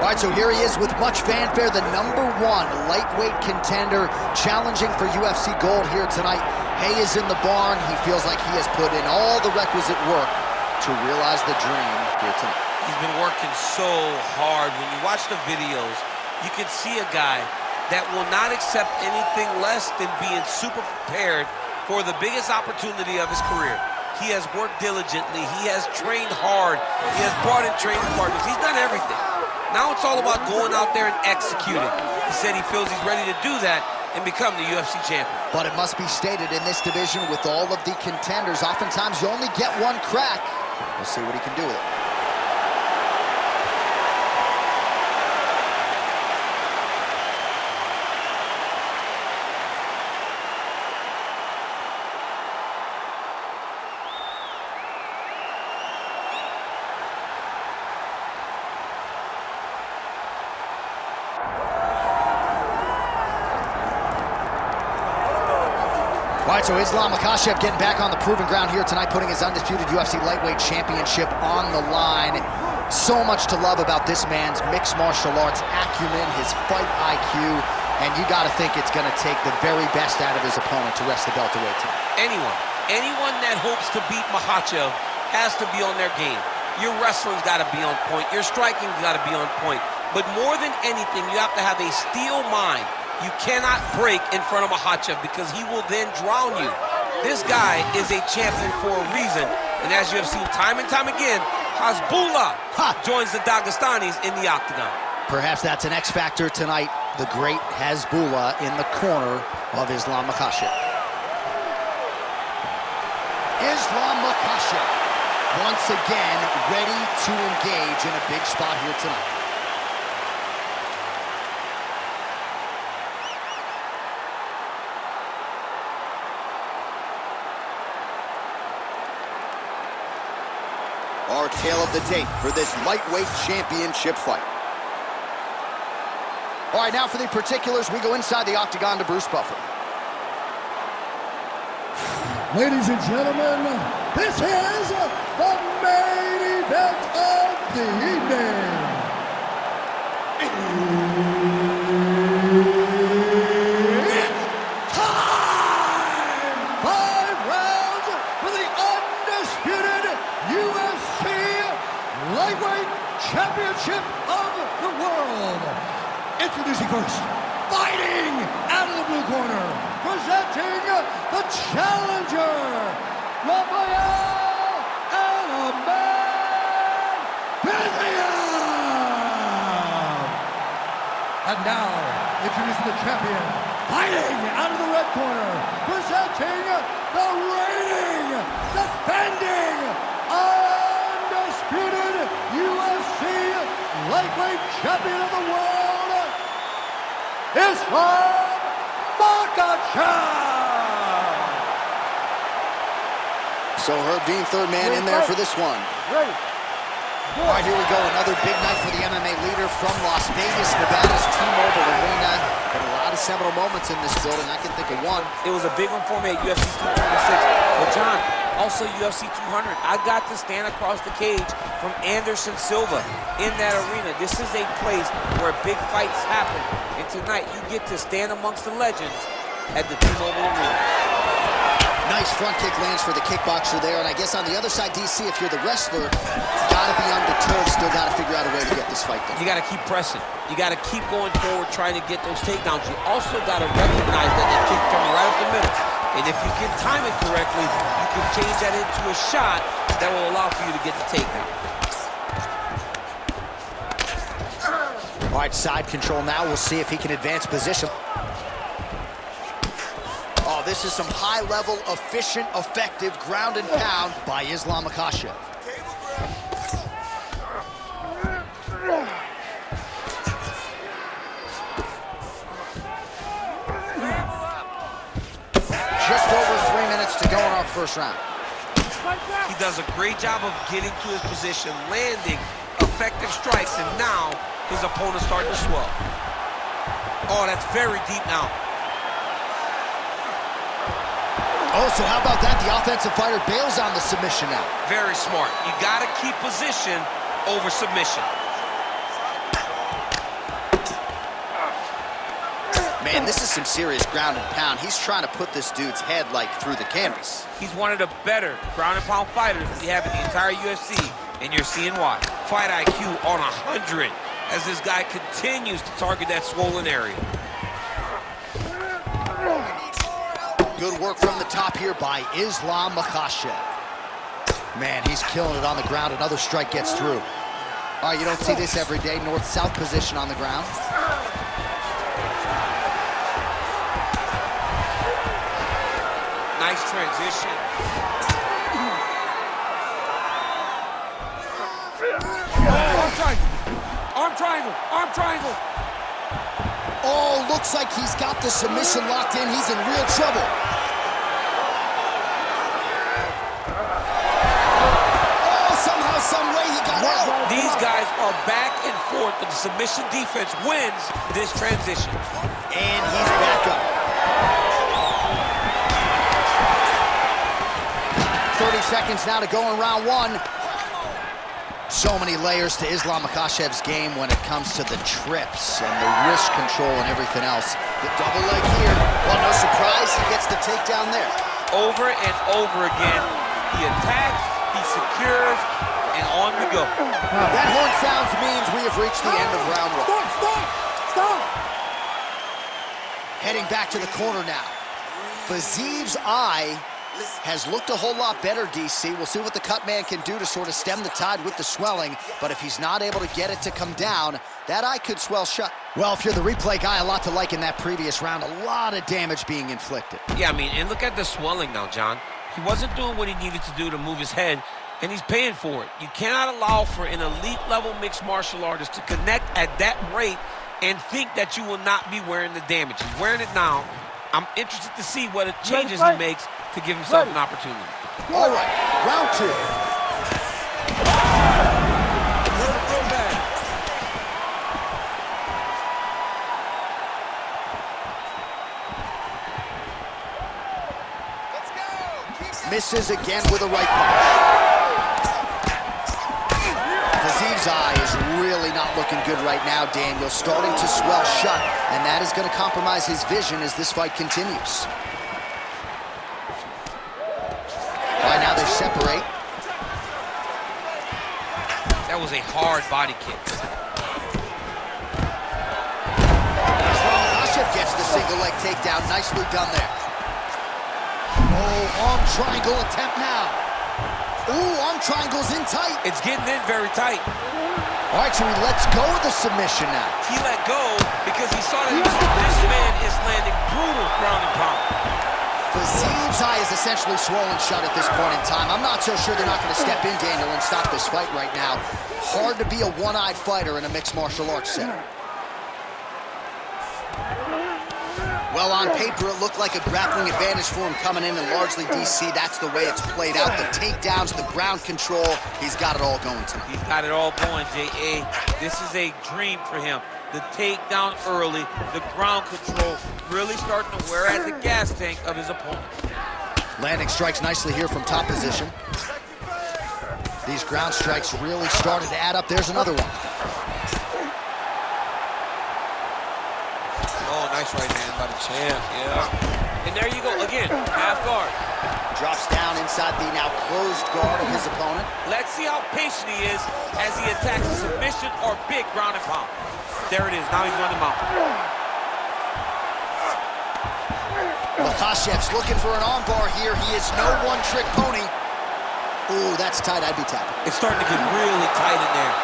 All right, so here he is with much fanfare, the #1 lightweight contender, challenging for UFC gold here tonight. Hay is in the barn. He feels like he has put in all the requisite work to realize the dream here tonight. He's been working so hard. When you watch the videos, you can see a guy that will not accept anything less than being super prepared for the biggest opportunity of his career. He has worked diligently. He has trained hard. He has brought in training partners. He's done everything. Now it's all about going out there and executing. He said he feels he's ready to do that and become the UFC champion. But it must be stated, in this division with all of the contenders, oftentimes you only get one crack. We'll see what he can do with it. All right, so Islam Makhachev getting back on the proven ground here tonight, putting his undisputed UFC lightweight championship on the line. So much to love about this man's mixed martial arts acumen, his fight IQ, and you got to think it's going to take the very best out of his opponent to wrest the belt away tonight. Anyone that hopes to beat Makhachev has to be on their game. Your wrestling's got to be on point. Your striking's got to be on point. But more than anything, you have to have a steel mind. You cannot break in front of Makhachev because he will then drown you. This guy is a champion for a reason. And as you have seen time and time again, Hasbullah joins the Dagestanis in the octagon. Perhaps that's an X factor tonight. The great Hasbullah in the corner of Islam Makhachev. Islam Makhachev, once again, ready to engage in a big spot here tonight. Our tale of the tape for this lightweight championship fight. All right, now for the particulars, we go inside the octagon to Bruce Buffer. Ladies and gentlemen, this is the main event of the evening. It's time! 5 rounds for the undisputed UFC Lightweight Championship of the world. Introducing first, fighting out of the blue corner, presenting the challenger, Rafael Fiziev. And now, introducing the champion, fighting out of the red corner, presenting the reigning, defending, undisputed UFC lightweight champion of the world, Islam Makhachev. So Herb Dean, third man in there for this one. Ready. All right, here we go. Another big night for the MMA leader from Las Vegas, Nevada's T-Mobile Arena. But a lot of seminal moments in this building. I can think of one. It was a big one for me at UFC 226. But John, also UFC 200. I got to stand across the cage from Anderson Silva in that arena. This is a place where big fights happen. And tonight, you get to stand amongst the legends at the T-Mobile Arena. Nice front kick lands for the kickboxer there. And I guess on the other side, DC, if you're the wrestler, you gotta be undeterred, still gotta figure out a way to get this fight done. You gotta keep pressing. You gotta keep going forward, trying to get those takedowns. You also gotta recognize that the kick coming right up the middle. And if you can time it correctly, you can change that into a shot that will allow for you to get the takedown. All right, side control now. We'll see if he can advance position. Oh, this is some high-level, efficient, effective ground and pound by Islam Makhachev. Just over 3 minutes to go in our first round. He does a great job of getting to his position, landing effective strikes, and now his opponent's starting to swell. Oh, that's very deep now. Oh, so how about that? The offensive fighter bails on the submission now. Very smart. You got to keep position over submission. Man, this is some serious ground and pound. He's trying to put this dude's head, like, through the canvas. He's one of the better ground and pound fighters we have in the entire UFC, and you're seeing why. Fight IQ on 100 as this guy continues to target that swollen area. Good work from the top here by Islam Makhachev. Man, he's killing it on the ground. Another strike gets through. All right, you don't see this every day. North-south position on the ground. Nice transition. Arm triangle. Arm triangle. Arm triangle. Oh, looks like he's got the submission locked in. He's in real trouble. Oh, somehow, some way he got out. These guys are back and forth, but the submission defense wins this transition. And he's back up. 30 seconds now to go in round one. So many layers to Islam Makhachev's game when it comes to the trips and the wrist control and everything else. The double leg here. Well, no surprise, he gets the takedown there. Over and over again, he attacks, he secures, and on we go. That horn sounds means we have reached the end of round one. Stop! Heading back to the corner now. Fiziev's eye has looked a whole lot better, DC. We'll see what the cut man can do to sort of stem the tide with the swelling, but if he's not able to get it to come down, that eye could swell shut. Well, if you're the replay guy, a lot to like in that previous round. A lot of damage being inflicted. Yeah, I mean, and look at the swelling now, John. He wasn't doing what he needed to do to move his head, and he's paying for it. You cannot allow for an elite-level mixed martial artist to connect at that rate and think that you will not be wearing the damage. He's wearing it now. I'm interested to see what changes he makes to give himself an opportunity. All right, round two. Misses again with a right punch. Fiziev's eye is really not looking good right now, Daniel. Starting to swell shut, and that is going to compromise his vision as this fight continues. All right, now they separate. That was a hard body kick. Makhachev gets the single leg takedown. Nicely done there. Oh, arm triangle attempt now. Ooh, arm triangle's in tight. It's getting in very tight. All right, so he lets go of the submission now. He let go because he saw that this man is landing brutal ground and pound. Fiziev's eye is essentially swollen shut at this point in time. I'm not so sure they're not going to step in, Daniel, and stop this fight right now. Hard to be a one-eyed fighter in a mixed martial arts setting. Well, on paper, it looked like a grappling advantage for him coming in, and largely, DC, that's the way it's played out. The takedowns, the ground control, he's got it all going tonight. He's got it all going, J.A. This is a dream for him. The takedown early, the ground control, really starting to wear at the gas tank of his opponent. Landing strikes nicely here from top position. These ground strikes really started to add up. There's another one. Oh, nice right hand by the champ, yeah. And there you go, again, half guard. Drops down inside the now closed guard of his opponent. Let's see how patient he is as he attacks a submission or big ground and pound. There it is, now he's on the mount. Makhachev's looking for an armbar here. He is no one-trick pony. Ooh, that's tight. I'd be tapping. It's starting to get really tight in there.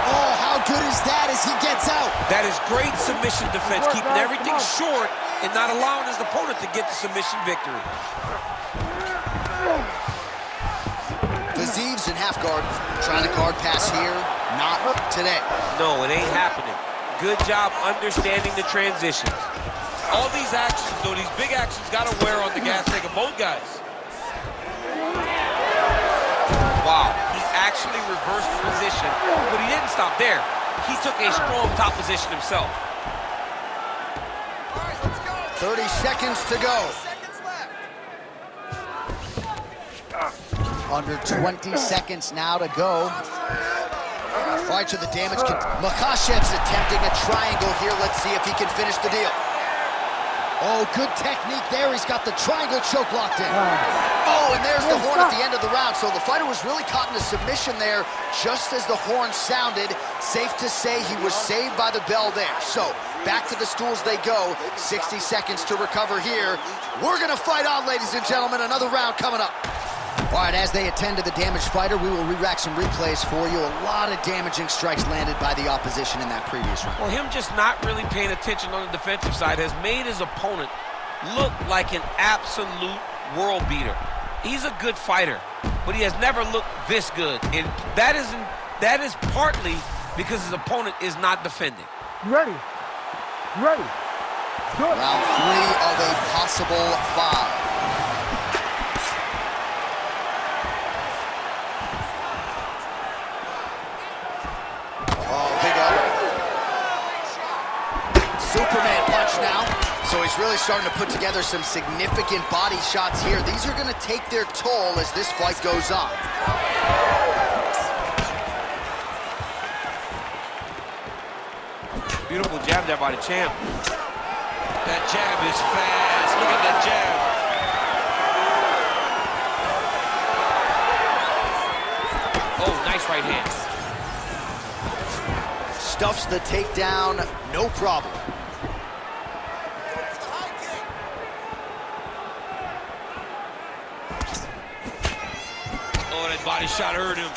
Oh, how good is that as he gets out? That is great submission defense, keeping everything short and not allowing his opponent to get the submission victory. Fiziev's in half guard. Trying to guard pass here. Not today. No, it ain't happening. Good job understanding the transitions. All these actions, though, these big actions, got to wear on the gas tank of both guys. Wow, he actually reversed the position, but he didn't stop there. He took a strong top position himself. 30 seconds to go. Under 20 seconds now to go. All right, so the damage can... Makhachev's attempting a triangle here. Let's see if he can finish the deal. Oh, good technique there. He's got the triangle choke locked in. Oh, and there's the horn at the end of the round. So the fighter was really caught in a submission there just as the horn sounded. Safe to say he was saved by the bell there. So back to the stools they go. 60 seconds to recover here. We're going to fight on, ladies and gentlemen. Another round coming up. All right, as they attend to the damaged fighter, we will re-rack some replays for you. A lot of damaging strikes landed by the opposition in that previous round. Well, him just not really paying attention on the defensive side has made his opponent look like an absolute world beater. He's a good fighter, but he has never looked this good. And that is partly because his opponent is not defending. You ready? You ready? Good. Round 3 of a possible 5. Superman punch now. So he's really starting to put together some significant body shots here. These are going to take their toll as this fight goes on. Beautiful jab there by the champ. That jab is fast. Look at that jab. Oh, nice right hand. Stuffs the takedown, no problem. Oh, that body shot hurt him.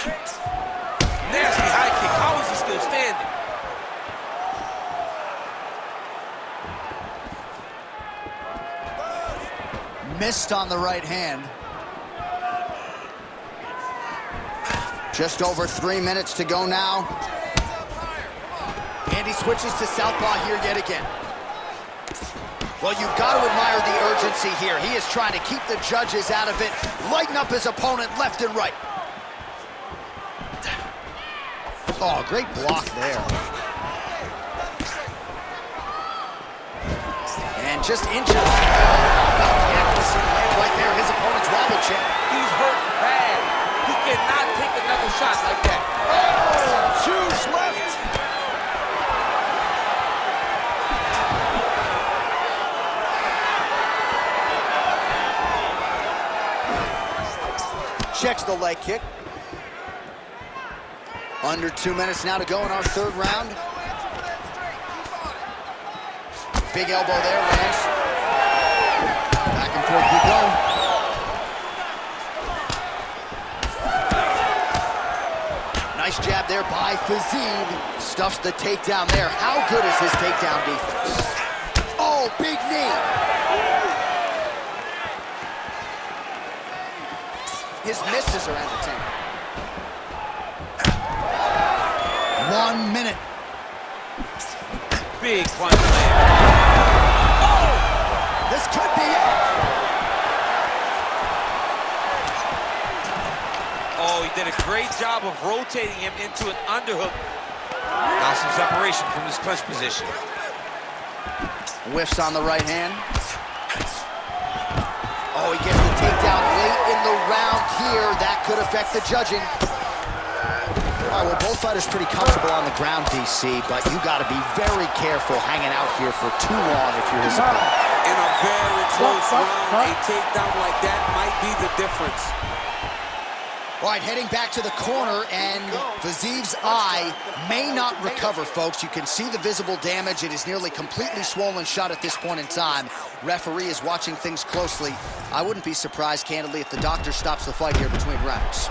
Nasty high kick. How is he still standing? Missed on the right hand. Just over 3 minutes to go now. And he switches to southpaw here yet again. Well, you've got to admire the urgency here. He is trying to keep the judges out of it, lighten up his opponent left and right. Oh, great block there. And just injured. About the accuracy to land right there. His opponent's wobble check. He's hurt bad. He cannot take another shot like that. Oh, juice left. Checks the leg kick. Under 2 minutes now to go in our 3rd round. Big elbow there, lands. Back and forth we go. Nice jab there by Fiziev. Stuffs the takedown there. How good is his takedown defense? Oh, big knee. His misses are entertaining. 1 minute. Big punch land. Oh! This could be it. Oh, he did a great job of rotating him into an underhook. Now some separation from his clinch position. Whiffs on the right hand. Oh, he gets the takedown late in the round here. That could affect the judging. All right, well, both fighters pretty comfortable on the ground, DC, but you got to be very careful hanging out here for too long if you're his opponent. In a very close round, a takedown like that might be the difference. All right, heading back to the corner, and Fiziev's eye may not recover, folks. You can see the visible damage. It is nearly completely swollen shut at this point in time. Referee is watching things closely. I wouldn't be surprised, candidly, if the doctor stops the fight here between rounds.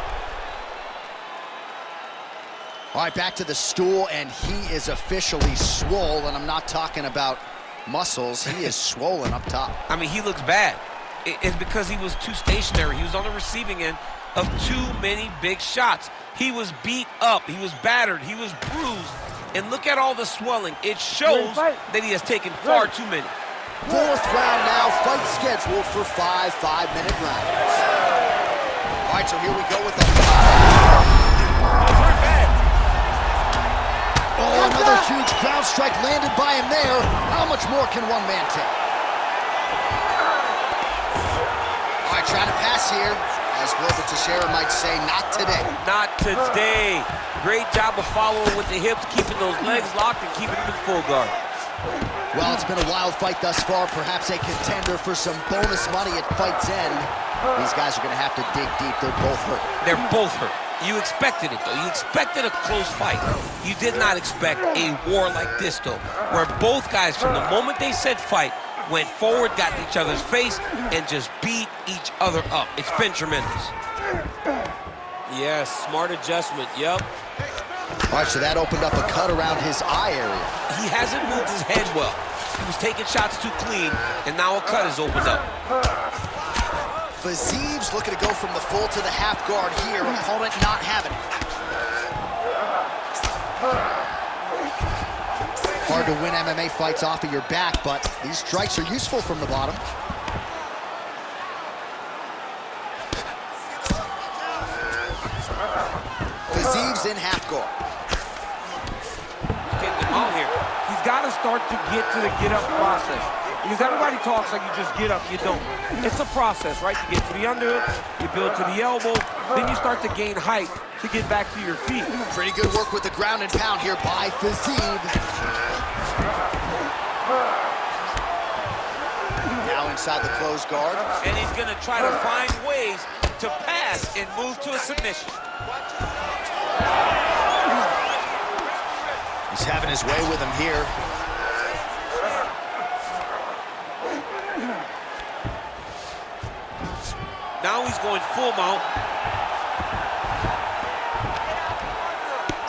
All right, back to the stool, and he is officially swole, and I'm not talking about muscles. He is swollen up top. I mean, he looks bad. It's because he was too stationary. He was on the receiving end of too many big shots. He was beat up. He was battered. He was bruised. And look at all the swelling. It shows that he has taken far too many. 4th round now. Fight scheduled for 5 5-minute rounds. All right, so here we go with the... Oh, another huge ground strike landed by him there. How much more can one man take? All right, trying to pass here. As Glover Teixeira might say, not today. Not today. Great job of following with the hips, keeping those legs locked and keeping them in full guard. Well, it's been a wild fight thus far. Perhaps a contender for some bonus money at fight's end. These guys are going to have to dig deep. They're both hurt. They're both hurt. You expected it, though. You expected a close fight. You did not expect a war like this, though, where both guys, from the moment they said fight, went forward, got in each other's face, and just beat each other up. It's been tremendous. Yes, smart adjustment, yep. All right, so that opened up a cut around his eye area. He hasn't moved his head well. He was taking shots too clean, and now a cut has opened up. Fiziev's looking to go from the full to the half guard here. Opponent not having it. Hard to win MMA fights off of your back, but these strikes are useful from the bottom. Fiziev's in half guard. Getting him out here. He's got to start to get to the get-up process. Because everybody talks like you just get up, you don't. It's a process, right? You get to the underhook, you build to the elbow, then you start to gain height to get back to your feet. Pretty good work with the ground and pound here by Fiziev. Now inside the closed guard. And he's going to try to find ways to pass and move to a submission. He's having his way with him here. Now he's going full mount.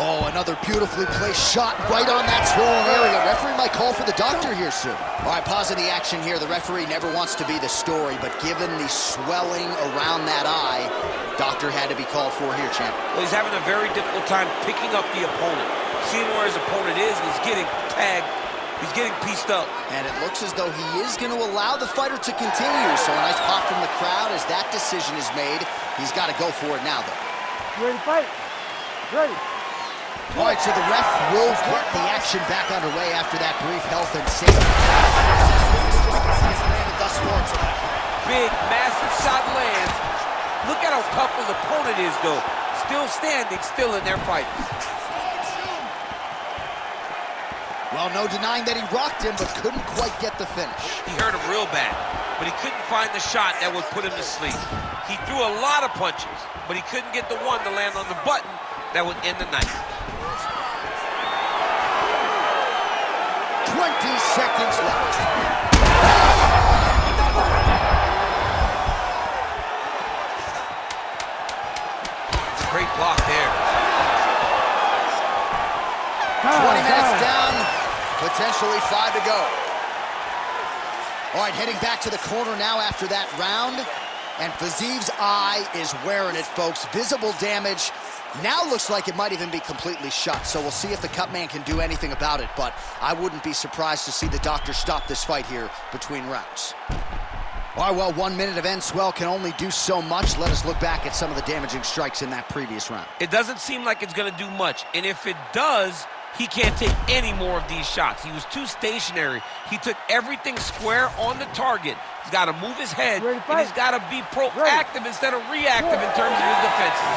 Oh, another beautifully placed shot right on that swollen area. Referee might call for the doctor here soon. All right, pausing the action here. The referee never wants to be the story, but given the swelling around that eye, doctor had to be called for here, champ. Well, he's having a very difficult time picking up the opponent. Seeing where his opponent is, and he's getting tagged. He's getting pieced up. And it looks as though he is going to allow the fighter to continue. So a nice pop from the crowd as that decision is made. He's got to go for it now, though. You ready to fight? Ready. All right, so the ref will get the action back underway after that brief health and safety. Big, massive shot lands. Look at how tough his opponent is, though. Still standing, still in their fight. Well, no denying that he rocked him, but couldn't quite get the finish. He hurt him real bad, but he couldn't find the shot that would put him to sleep. He threw a lot of punches, but he couldn't get the one to land on the button that would end the night. 20 seconds left. Great block there. 20 minutes down, potentially 5 to go. All right, heading back to the corner now after that round. And Fiziev's eye is wearing it, folks. Visible damage. Now looks like it might even be completely shut. So we'll see if the cut man can do anything about it. But I wouldn't be surprised to see the doctor stop this fight here between rounds. All right, well, 1 minute of end swell can only do so much. Let us look back at some of the damaging strikes in that previous round. It doesn't seem like it's going to do much. And if it does, he can't take any more of these shots. He was too stationary. He took everything square on the target. He's got to move his head, and he's got to be proactive instead of reactive in terms of his defenses.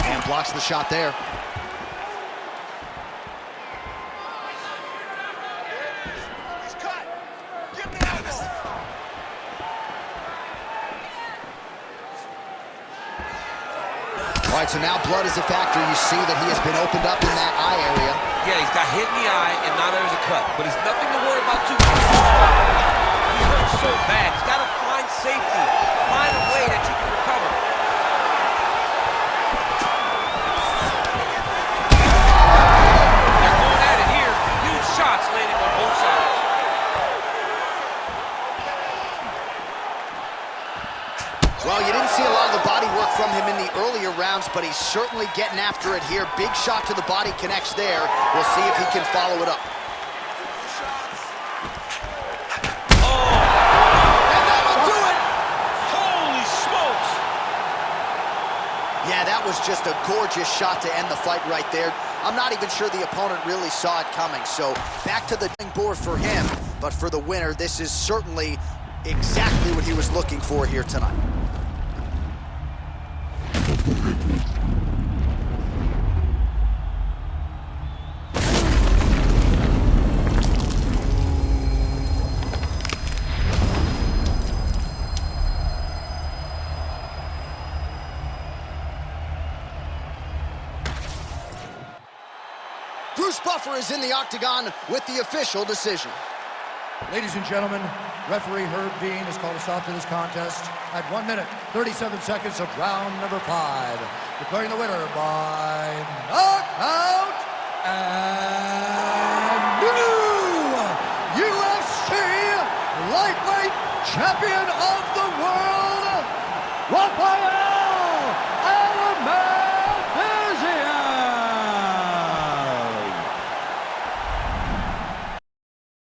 And blocks the shot there. All right, so now blood is a factor. You see that he has been opened up in that eye area. Yeah, he's got hit in the eye, and now there's a cut. But it's nothing to worry about too much. He hurts so bad. He's got to find safety, find a way that you can recover. They're going at it here. Huge shots landing on both sides. Well, you didn't see a lot of the body work from him in the earlier rounds, but he's certainly getting after it here. Big shot to the body connects there. We'll see if he can follow it up. Oh! And that'll do it! Holy smokes! Yeah, that was just a gorgeous shot to end the fight right there. I'm not even sure the opponent really saw it coming. So back to the board for him. But for the winner, this is certainly exactly what he was looking for here tonight. Bruce Buffer is in the octagon with the official decision. Ladies and gentlemen, referee Herb Dean has called a stop to this contest at 1 minute, 37 seconds of round number 5. Declaring the winner by knockout and new UFC lightweight champion